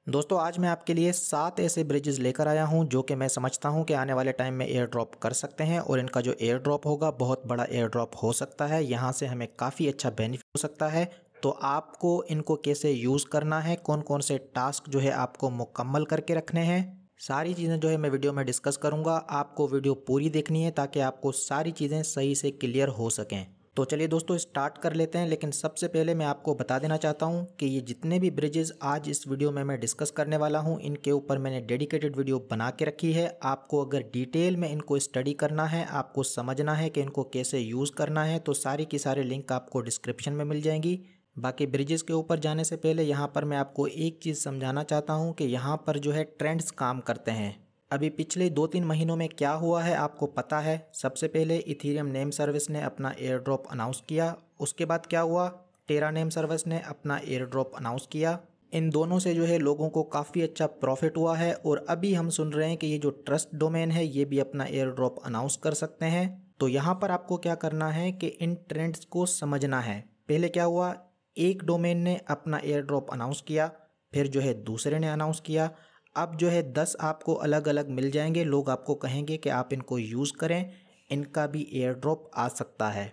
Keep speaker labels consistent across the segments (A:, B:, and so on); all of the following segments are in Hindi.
A: दोस्तों आज मैं आपके लिए 7 ऐसे ब्रिजेस लेकर आया हूं जो कि मैं समझता हूं कि आने वाले टाइम में एयर ड्रॉप कर सकते हैं और इनका जो एयर ड्रॉप होगा बहुत बड़ा एयर ड्रॉप हो सकता है। यहां से हमें काफ़ी अच्छा बेनिफिट हो सकता है। तो आपको इनको कैसे यूज़ करना है, कौन कौन से टास्क जो है आपको मुकम्मल करके रखने हैं, सारी चीज़ें जो है मैं वीडियो में डिस्कस करूँगा। आपको वीडियो पूरी देखनी है ताकि आपको सारी चीज़ें सही से क्लियर हो सकें। तो चलिए दोस्तों स्टार्ट कर लेते हैं। लेकिन सबसे पहले मैं आपको बता देना चाहता हूं कि ये जितने भी ब्रिजेस आज इस वीडियो में मैं डिस्कस करने वाला हूं, इनके ऊपर मैंने डेडिकेटेड वीडियो बना के रखी है। आपको अगर डिटेल में इनको स्टडी करना है, आपको समझना है कि इनको कैसे यूज़ करना है, तो सारी की सारी लिंक आपको डिस्क्रिप्शन में मिल जाएंगी। बाकी ब्रिजेस के ऊपर जाने से पहले यहाँ पर मैं आपको एक चीज़ समझाना चाहता हूँ कि यहाँ पर जो है ट्रेंड्स काम करते हैं। अभी पिछले 2-3 महीनों में क्या हुआ है आपको पता है। सबसे पहले इथेरियम नेम सर्विस ने अपना एयर ड्रॉप अनाउंस किया। उसके बाद क्या हुआ, टेरा नेम सर्विस ने अपना एयर ड्रॉप अनाउंस किया। इन दोनों से जो है लोगों को काफ़ी अच्छा प्रॉफिट हुआ है और अभी हम सुन रहे हैं कि ये जो ट्रस्ट डोमेन है ये भी अपना एयर ड्रॉप अनाउंस कर सकते हैं। तो यहाँ पर आपको क्या करना है कि इन ट्रेंड्स को समझना है। पहले क्या हुआ, एक डोमेन ने अपना एयर ड्रॉप अनाउंस किया, फिर जो है दूसरे ने अनाउंस किया। अब जो है 10 आपको अलग अलग मिल जाएंगे। लोग आपको कहेंगे कि आप इनको यूज़ करें, इनका भी एयर ड्रॉप आ सकता है।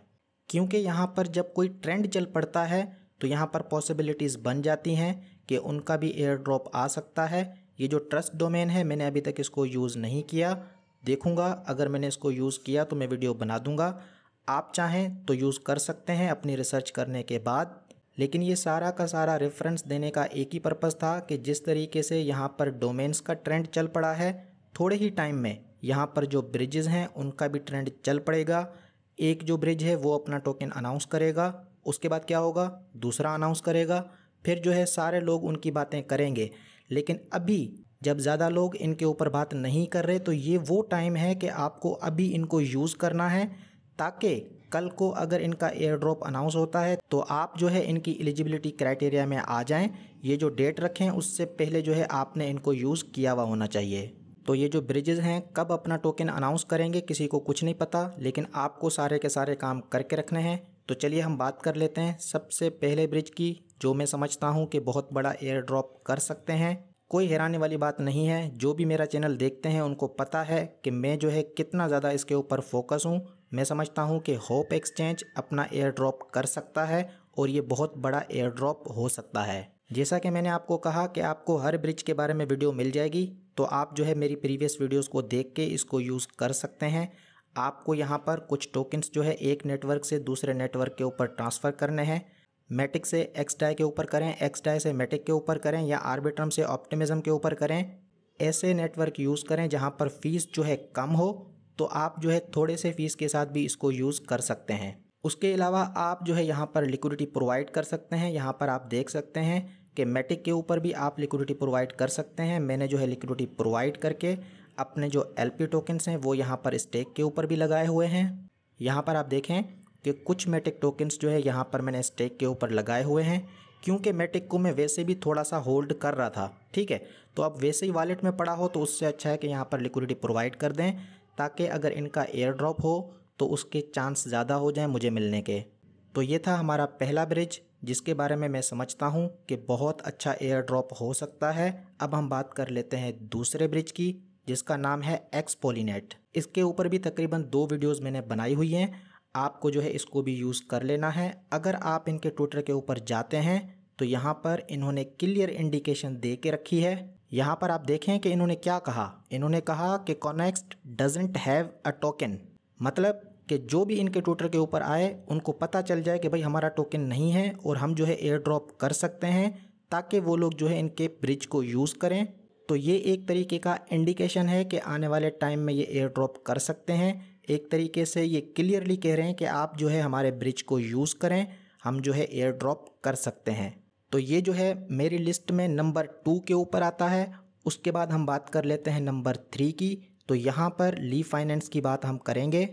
A: क्योंकि यहाँ पर जब कोई ट्रेंड चल पड़ता है तो यहाँ पर पॉसिबिलिटीज़ बन जाती हैं कि उनका भी एयर ड्रॉप आ सकता है। ये जो ट्रस्ट डोमेन है मैंने अभी तक इसको यूज़ नहीं किया, देखूँगा अगर मैंने इसको यूज़ किया तो मैं वीडियो बना दूँगा। आप चाहें तो यूज़ कर सकते हैं अपनी रिसर्च करने के बाद। लेकिन ये सारा का सारा रेफरेंस देने का एक ही पर्पज़ था कि जिस तरीके से यहाँ पर डोमेन्स का ट्रेंड चल पड़ा है, थोड़े ही टाइम में यहाँ पर जो ब्रिजेज़ हैं उनका भी ट्रेंड चल पड़ेगा। एक जो ब्रिज है वो अपना टोकन अनाउंस करेगा, उसके बाद क्या होगा, दूसरा अनाउंस करेगा, फिर जो है सारे लोग उनकी बातें करेंगे। लेकिन अभी जब ज़्यादा लोग इनके ऊपर बात नहीं कर रहे तो ये वो टाइम है कि आपको अभी इनको यूज़ करना है, ताकि कल को अगर इनका एयर ड्रॉप अनाउंस होता है तो आप जो है इनकी एलिजिबिलिटी क्राइटेरिया में आ जाएं। ये जो डेट रखें उससे पहले जो है आपने इनको यूज़ किया हुआ होना चाहिए। तो ये जो ब्रिजेज़ हैं कब अपना टोकन अनाउंस करेंगे किसी को कुछ नहीं पता, लेकिन आपको सारे के सारे काम करके रखने हैं। तो चलिए हम बात कर लेते हैं सबसे पहले ब्रिज की, जो मैं समझता हूँ कि बहुत बड़ा एयर ड्रॉप कर सकते हैं। कोई हैरानी वाली बात नहीं है, जो भी मेरा चैनल देखते हैं उनको पता है कि मैं जो है कितना ज़्यादा इसके ऊपर फोकस हूँ। मैं समझता हूँ कि होप एक्सचेंज अपना एयर ड्रॉप कर सकता है और ये बहुत बड़ा एयर ड्रॉप हो सकता है। जैसा कि मैंने आपको कहा कि आपको हर ब्रिज के बारे में वीडियो मिल जाएगी, तो आप जो है मेरी प्रीवियस वीडियोस को देख के इसको यूज़ कर सकते हैं। आपको यहाँ पर कुछ टोकन्स जो है एक नेटवर्क से दूसरे नेटवर्क के ऊपर ट्रांसफ़र करने हैं। मैटिक से एक्सडाई के ऊपर करें, एक्सडाई से मैटिक के ऊपर करें, या आर्बिट्रम से ऑप्टिमिज्म के ऊपर करें। ऐसे नेटवर्क यूज़ करें जहाँ पर फ़ीस जो है कम हो, तो आप जो है थोड़े से फ़ीस के साथ भी इसको यूज़ कर सकते हैं। उसके अलावा आप जो है यहाँ पर लिक्विडिटी प्रोवाइड कर सकते हैं। यहाँ पर आप देख सकते हैं कि मैटिक के ऊपर भी आप लिक्विडिटी प्रोवाइड कर सकते हैं। मैंने जो है लिक्विडिटी प्रोवाइड करके अपने जो एलपी टोकन्स हैं वो यहाँ पर स्टेक के ऊपर भी लगाए हुए हैं। यहाँ पर आप देखें कि कुछ मैटिक टोकन्स जो है यहाँ पर मैंने स्टेक के ऊपर लगाए हुए हैं, क्योंकि मैटिक को मैं वैसे भी थोड़ा सा होल्ड कर रहा था, ठीक है। तो अब वैसे ही वॉलेट में पड़ा हो तो उससे अच्छा है कि यहाँ पर लिक्विडिटी प्रोवाइड कर दें, ताकि अगर इनका एयर ड्रॉप हो तो उसके चांस ज़्यादा हो जाएं मुझे मिलने के। तो ये था हमारा पहला ब्रिज जिसके बारे में मैं समझता हूँ कि बहुत अच्छा एयर ड्रॉप हो सकता है। अब हम बात कर लेते हैं दूसरे ब्रिज की, जिसका नाम है एक्सपोलिनेट। इसके ऊपर भी तकरीबन 2 वीडियोज़ मैंने बनाई हुई हैं, आपको जो है इसको भी यूज़ कर लेना है। अगर आप इनके ट्विटर के ऊपर जाते हैं तो यहाँ पर इन्होंने क्लियर इंडिकेशन दे के रखी है। यहाँ पर आप देखें कि इन्होंने क्या कहा। इन्होंने कहा कि कॉनेक्स्ट डजंट हैव अ टोकन, मतलब कि जो भी इनके ट्विटर के ऊपर आए उनको पता चल जाए कि भाई हमारा टोकन नहीं है और हम जो है एयर ड्रॉप कर सकते हैं, ताकि वो लोग जो है इनके ब्रिज को यूज़ करें। तो ये एक तरीके का इंडिकेशन है कि आने वाले टाइम में ये एयर ड्रॉप कर सकते हैं। एक तरीके से ये क्लियरली कह रहे हैं कि आप जो है हमारे ब्रिज को यूज़ करें, हम जो है एयर ड्रॉप कर सकते हैं। तो ये जो है मेरी लिस्ट में नंबर 2 के ऊपर आता है। उसके बाद हम बात कर लेते हैं नंबर 3 की। तो यहाँ पर ली फाइनेंस की बात हम करेंगे।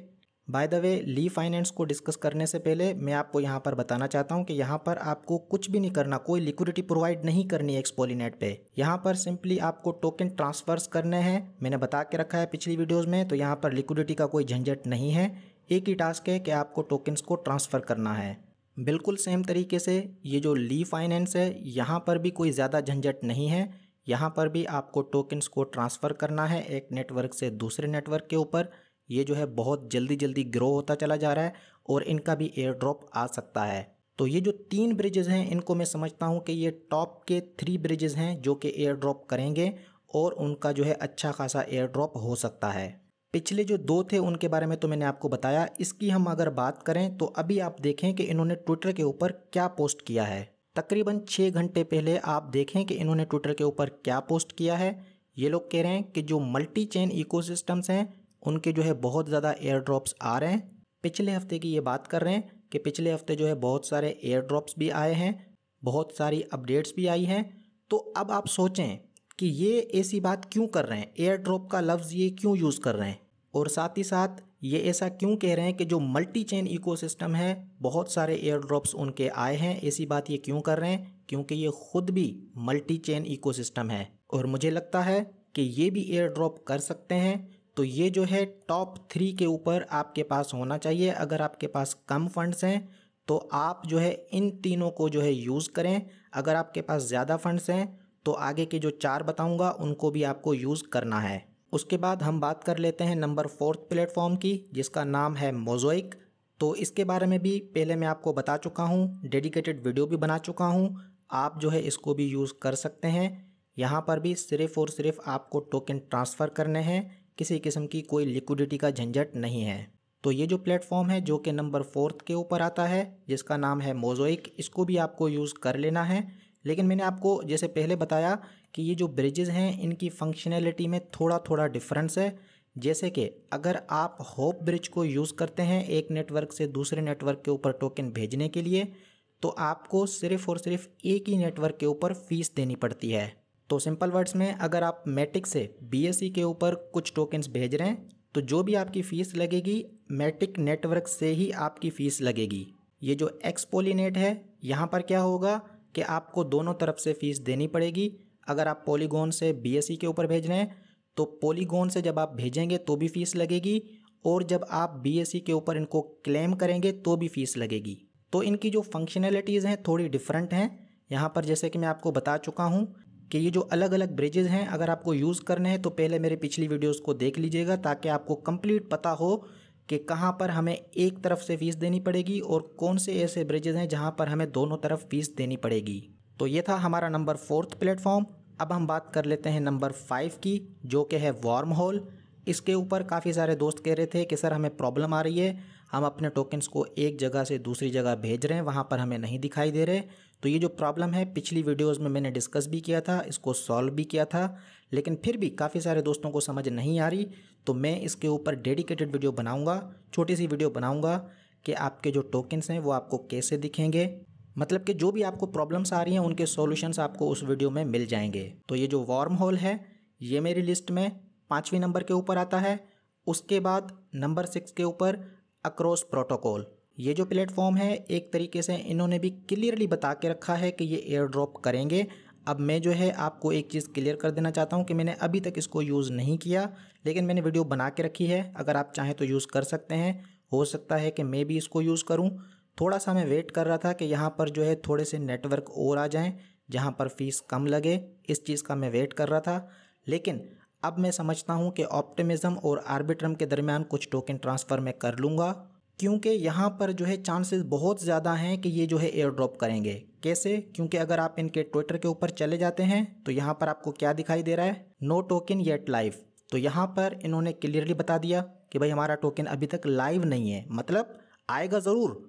A: बाय द वे, ली फाइनेंस को डिस्कस करने से पहले मैं आपको यहाँ पर बताना चाहता हूँ कि यहाँ पर आपको कुछ भी नहीं करना, कोई लिक्विडिटी प्रोवाइड नहीं करनी है एक्सपोलिनेट पे। यहाँ पर सिंपली आपको टोकन ट्रांसफर्स करने हैं, मैंने बता के रखा है पिछली वीडियोज़ में। तो यहाँ पर लिक्विडिटी का कोई झंझट नहीं है, एक ही टास्क है कि आपको टोकन्स को ट्रांसफ़र करना है। बिल्कुल सेम तरीके से ये जो ली फाइनेंस है, यहाँ पर भी कोई ज़्यादा झंझट नहीं है। यहाँ पर भी आपको टोकन्स को ट्रांसफ़र करना है एक नेटवर्क से दूसरे नेटवर्क के ऊपर। ये जो है बहुत जल्दी जल्दी ग्रो होता चला जा रहा है और इनका भी एयर ड्रॉप आ सकता है। तो ये जो 3 ब्रिजेज़ हैं इनको मैं समझता हूँ कि ये टॉप के 3 ब्रिजेज़ हैं जो कि एयर ड्रॉप करेंगे और उनका जो है अच्छा खासा एयर ड्रॉप हो सकता है। पिछले जो 2 थे उनके बारे में तो मैंने आपको बताया। इसकी हम अगर बात करें तो अभी आप देखें कि इन्होंने ट्विटर के ऊपर क्या पोस्ट किया है। तकरीबन 6 घंटे पहले आप देखें कि इन्होंने ट्विटर के ऊपर क्या पोस्ट किया है। ये लोग कह रहे हैं कि जो मल्टी चेन इकोसिस्टम्स हैं उनके जो है बहुत ज़्यादा एयर ड्रॉप्स आ रहे हैं। पिछले हफ्ते की ये बात कर रहे हैं कि पिछले हफ्ते जो है बहुत सारे एयर ड्रॉप्स भी आए हैं, बहुत सारी अपडेट्स भी आई हैं। तो अब आप सोचें कि ये ऐसी बात क्यों कर रहे हैं, एयर ड्रॉप का लफ्ज़ ये क्यों यूज़ कर रहे हैं और साथ ही साथ ये ऐसा क्यों कह रहे हैं कि जो मल्टी चेन इकोसिस्टम है बहुत सारे एयर ड्रॉप्स उनके आए हैं। ऐसी बात ये क्यों कर रहे हैं? क्योंकि ये खुद भी मल्टी चेन इकोसिस्टम है और मुझे लगता है कि ये भी एयर ड्रॉप कर सकते हैं। तो ये जो है टॉप 3 के ऊपर आपके पास होना चाहिए। अगर आपके पास कम फंड्स हैं तो आप जो है इन तीनों को जो है यूज़ करें। अगर आपके पास ज़्यादा फंड्स हैं तो आगे के जो 4 बताऊंगा उनको भी आपको यूज़ करना है। उसके बाद हम बात कर लेते हैं नंबर 4th प्लेटफॉर्म की, जिसका नाम है मोज़ोइक। तो इसके बारे में भी पहले मैं आपको बता चुका हूँ, डेडिकेटेड वीडियो भी बना चुका हूँ। आप जो है इसको भी यूज़ कर सकते हैं। यहाँ पर भी सिर्फ़ और सिर्फ आपको टोकन ट्रांसफ़र करने हैं, किसी किस्म की कोई लिक्विडिटी का झंझट नहीं है। तो ये जो प्लेटफॉर्म है जो कि नंबर 4th के ऊपर आता है जिसका नाम है मोज़ोइक, इसको भी आपको यूज़ कर लेना है। लेकिन मैंने आपको जैसे पहले बताया कि ये जो ब्रिजेज़ हैं इनकी फंक्शनैलिटी में थोड़ा थोड़ा डिफरेंस है। जैसे कि अगर आप होप ब्रिज को यूज़ करते हैं एक नेटवर्क से दूसरे नेटवर्क के ऊपर टोकन भेजने के लिए, तो आपको सिर्फ़ और सिर्फ एक ही नेटवर्क के ऊपर फ़ीस देनी पड़ती है। तो सिंपल वर्ड्स में अगर आप मैटिक से BSC के ऊपर कुछ टोकन्स भेज रहे हैं तो जो भी आपकी फ़ीस लगेगी मैटिक नेटवर्क से ही आपकी फ़ीस लगेगी। ये जो एक्सपोलिनेट है यहाँ पर क्या होगा कि आपको दोनों तरफ से फ़ीस देनी पड़ेगी। अगर आप पॉलीगॉन से BSC के ऊपर भेज रहे हैं तो पॉलीगॉन से जब आप भेजेंगे तो भी फ़ीस लगेगी और जब आप BSC के ऊपर इनको क्लेम करेंगे तो भी फ़ीस लगेगी। तो इनकी जो फंक्शनैलिटीज़ हैं थोड़ी डिफरेंट हैं। यहाँ पर जैसे कि मैं आपको बता चुका हूँ कि ये जो अलग अलग ब्रिजेज़ हैं अगर आपको यूज़ करने हैं तो पहले मेरे पिछली वीडियोस को देख लीजिएगा ताकि आपको कंप्लीट पता हो कि कहाँ पर हमें एक तरफ से फ़ीस देनी पड़ेगी और कौन से ऐसे ब्रिजेज़ हैं जहाँ पर हमें दोनों तरफ फ़ीस देनी पड़ेगी। तो ये था हमारा नंबर 4th प्लेटफॉर्म। अब हम बात कर लेते हैं नंबर 5 की, जो कि है वार्म होल। इसके ऊपर काफ़ी सारे दोस्त कह रहे थे कि सर हमें प्रॉब्लम आ रही है, हम अपने टोकन्स को एक जगह से दूसरी जगह भेज रहे हैं, वहाँ पर हमें नहीं दिखाई दे रहे। तो ये जो प्रॉब्लम है पिछली वीडियोस में मैंने डिस्कस भी किया था, इसको सॉल्व भी किया था, लेकिन फिर भी काफ़ी सारे दोस्तों को समझ नहीं आ रही। तो मैं इसके ऊपर डेडिकेटेड वीडियो बनाऊँगा, छोटी सी वीडियो बनाऊँगा कि आपके जो टोकन्स हैं वो आपको कैसे दिखेंगे। मतलब कि जो भी आपको प्रॉब्लम्स आ रही हैं उनके सॉल्यूशंस आपको उस वीडियो में मिल जाएंगे। तो ये जो वार्म होल है ये मेरी लिस्ट में 5वें नंबर के ऊपर आता है। उसके बाद नंबर 6 के ऊपर अक्रॉस प्रोटोकॉल। ये जो प्लेटफॉर्म है एक तरीके से इन्होंने भी क्लियरली बता के रखा है कि ये एयर ड्रॉप करेंगे। अब मैं जो है आपको एक चीज़ क्लियर कर देना चाहता हूँ कि मैंने अभी तक इसको यूज़ नहीं किया, लेकिन मैंने वीडियो बना के रखी है। अगर आप चाहें तो यूज़ कर सकते हैं। हो सकता है कि मैं भी इसको यूज़ करूँ। थोड़ा सा मैं वेट कर रहा था कि यहाँ पर जो है थोड़े से नेटवर्क और आ जाएँ जहाँ पर फ़ीस कम लगे, इस चीज़ का मैं वेट कर रहा था। लेकिन अब मैं समझता हूँ कि ऑप्टिमिज्म और आर्बिट्रम के दरमियान कुछ टोकन ट्रांसफ़र मैं कर लूँगा, क्योंकि यहाँ पर जो है चांसेस बहुत ज़्यादा हैं कि ये जो है एयर ड्रॉप करेंगे। कैसे? क्योंकि अगर आप इनके ट्विटर के ऊपर चले जाते हैं तो यहाँ पर आपको क्या दिखाई दे रहा है, नो टोकन येट लाइव। तो यहाँ पर इन्होंने क्लियरली बता दिया कि भाई हमारा टोकन अभी तक लाइव नहीं है, मतलब आएगा ज़रूर,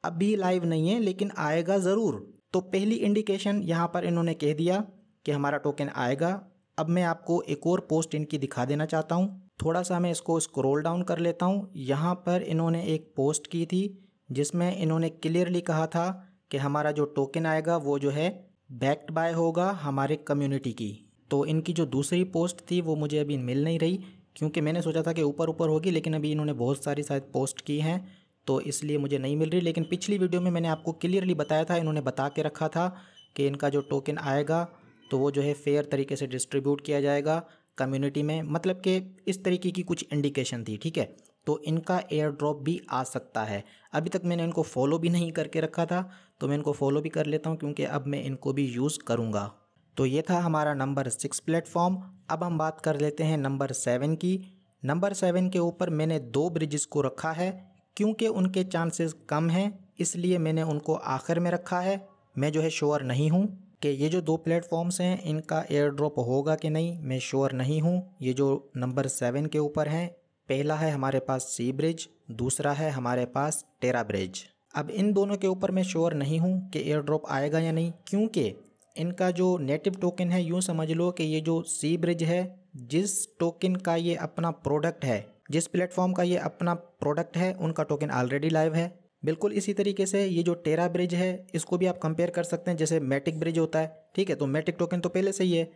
A: अभी लाइव नहीं है लेकिन आएगा ज़रूर। तो पहली इंडिकेशन यहाँ पर इन्होंने कह दिया कि हमारा टोकन आएगा। अब मैं आपको एक और पोस्ट इनकी दिखा देना चाहता हूँ। थोड़ा सा मैं इसको स्क्रॉल डाउन कर लेता हूँ। यहाँ पर इन्होंने एक पोस्ट की थी जिसमें इन्होंने क्लियरली कहा था कि हमारा जो टोकन आएगा वो जो है बैक्ड बाय होगा हमारे कम्युनिटी की। तो इनकी जो दूसरी पोस्ट थी वो मुझे अभी मिल नहीं रही, क्योंकि मैंने सोचा था कि ऊपर ऊपर होगी, लेकिन अभी इन्होंने बहुत सारी शायद पोस्ट की हैं तो इसलिए मुझे नहीं मिल रही। लेकिन पिछली वीडियो में मैंने आपको क्लियरली बताया था, इन्होंने बता के रखा था कि इनका जो टोकन आएगा तो वो जो है फेयर तरीके से डिस्ट्रीब्यूट किया जाएगा कम्युनिटी में, मतलब कि इस तरीके की कुछ इंडिकेशन थी। ठीक है, तो इनका एयर ड्रॉप भी आ सकता है। अभी तक मैंने इनको फॉलो भी नहीं करके रखा था तो मैं इनको फॉलो भी कर लेता हूँ, क्योंकि अब मैं इनको भी यूज़ करूँगा। तो ये था हमारा नंबर 6 प्लेटफॉर्म। अब हम बात कर लेते हैं नंबर 7 की। नंबर 7 के ऊपर मैंने 2 ब्रिजेस को रखा है, क्योंकि उनके चांसेस कम हैं इसलिए मैंने उनको आखिर में रखा है। मैं जो है श्योर नहीं हूँ कि ये जो 2 प्लेटफॉर्म्स हैं इनका एयर ड्रॉप होगा कि नहीं, मैं श्योर नहीं हूँ। ये जो नंबर 7 के ऊपर हैं, पहला है हमारे पास सी ब्रिज, दूसरा है हमारे पास टेरा ब्रिज। अब इन दोनों के ऊपर मैं श्योर नहीं हूँ कि एयर ड्रॉप आएगा या नहीं, क्योंकि इनका जो नेटिव टोकन है, यूँ समझ लो कि ये जो सी ब्रिज है, जिस टोकन का ये अपना प्रोडक्ट है, जिस प्लेटफॉर्म का ये अपना प्रोडक्ट है, उनका टोकन ऑलरेडी लाइव है। बिल्कुल इसी तरीके से ये जो टेरा ब्रिज है इसको भी आप कंपेयर कर सकते हैं, जैसे मैटिक ब्रिज होता है, ठीक है, तो मैटिक टोकन तो पहले से ही है,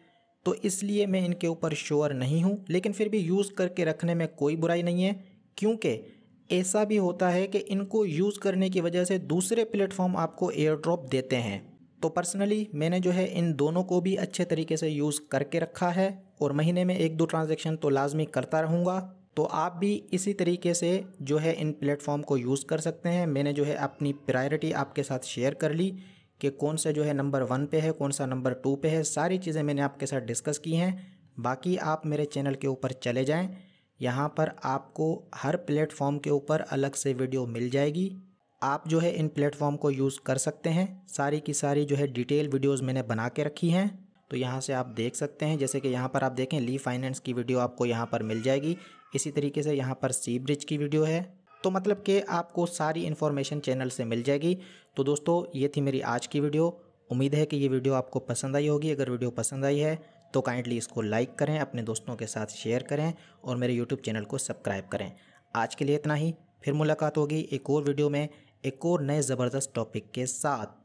A: तो इसलिए मैं इनके ऊपर श्योर नहीं हूँ। लेकिन फिर भी यूज़ करके रखने में कोई बुराई नहीं है, क्योंकि ऐसा भी होता है कि इनको यूज़ करने की वजह से दूसरे प्लेटफॉर्म आपको एयर ड्रॉप देते हैं। तो पर्सनली मैंने जो है इन दोनों को भी अच्छे तरीके से यूज़ करके रखा है और महीने में 1-2 ट्रांजैक्शन तो लाजमी करता रहूँगा। तो आप भी इसी तरीके से जो है इन प्लेटफॉर्म को यूज़ कर सकते हैं। मैंने जो है अपनी प्रायोरिटी आपके साथ शेयर कर ली कि कौन सा जो है नंबर 1 पे है, कौन सा नंबर 2 पे है, सारी चीज़ें मैंने आपके साथ डिस्कस की हैं। बाकी आप मेरे चैनल के ऊपर चले जाएं, यहाँ पर आपको हर प्लेटफॉर्म के ऊपर अलग से वीडियो मिल जाएगी। आप जो है इन प्लेटफॉर्म को यूज़ कर सकते हैं। सारी की सारी जो है डिटेल वीडियोज़ मैंने बना के रखी हैं, तो यहाँ से आप देख सकते हैं। जैसे कि यहाँ पर आप देखें ली फाइनेंस की वीडियो आपको यहाँ पर मिल जाएगी। इसी तरीके से यहाँ पर सी ब्रिज की वीडियो है, तो मतलब कि आपको सारी इन्फॉर्मेशन चैनल से मिल जाएगी। तो दोस्तों ये थी मेरी आज की वीडियो। उम्मीद है कि ये वीडियो आपको पसंद आई होगी। अगर वीडियो पसंद आई है तो काइंडली इसको लाइक करें, अपने दोस्तों के साथ शेयर करें और मेरे यूट्यूब चैनल को सब्सक्राइब करें। आज के लिए इतना ही, फिर मुलाकात होगी एक और वीडियो में एक और नए ज़बरदस्त टॉपिक के साथ।